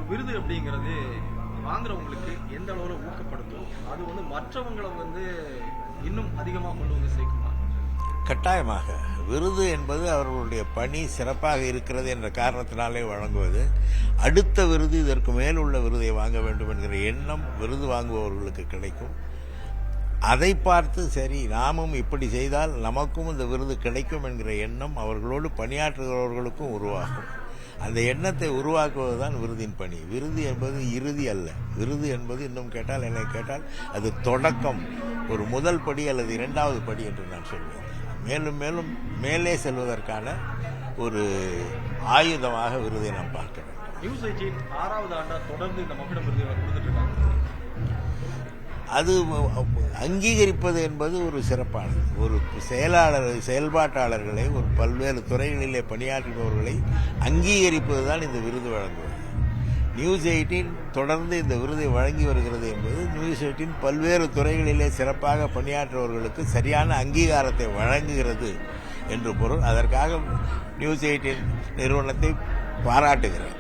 விருது அப்படிங்கிறது வாங்குறவங்களுக்கு எந்த அளவில் ஊக்கப்படுத்தும், அது வந்து மற்றவங்களை வந்து இன்னும் அதிகமாக கொண்டு வந்து சேர்க்குமா? கட்டாயமாக விருது என்பது அவர்களுடைய பணி சிறப்பாக இருக்கிறது என்ற காரணத்தினாலே வழங்குவது. அடுத்த விருது இதற்கு மேல் உள்ள விருதை வாங்க வேண்டும் என்கிற எண்ணம் விருது வாங்குபவர்களுக்கு கிடைக்கும். அதை பார்த்து சரி நாமும் இப்படி செய்தால் நமக்கும் இந்த விருது கிடைக்கும் என்கிற எண்ணம் அவர்களோடு பணியாற்றுகிறவர்களுக்கும் உருவாகும். அந்த எண்ணத்தை உருவாக்குவதுதான் விருதின் பணி. விருது என்பது இறுதி அல்ல. விருது என்பது இன்னும் கேட்டால் என்னை கேட்டால் அது தொடக்கம், ஒரு முதல் படி அல்லது இரண்டாவது படி என்று நான் சொல்வேன். மேலும் மேலும் மேலே செல்வதற்கான ஒரு ஆயுதமாக விருதை நாம் பார்க்க வேண்டும். நியூஸ் 18 6வது ஆண்டா தொடர்ந்து இந்த மகுடம் விருது கொடுத்துட்டு இருக்காங்க. அது அங்கீகரிப்பது என்பது ஒரு சிறப்பானது. ஒரு செயல்பாட்டாளர்களை, ஒரு பல்வேறு துறைகளிலே பணியாற்றுபவர்களை அங்கீகரிப்பது தான் இந்த விருது வழங்குவது. நியூஸ் 18 தொடர்ந்து இந்த விருதை வழங்கி வருகிறது என்பது நியூஸ் 18 பல்வேறு துறைகளிலே சிறப்பாக பணியாற்றுபவர்களுக்கு சரியான அங்கீகாரத்தை வழங்குகிறது என்று பொருள். அதற்காக நியூஸ் 18 நிறுவனத்தை பாராட்டுகிறேன்.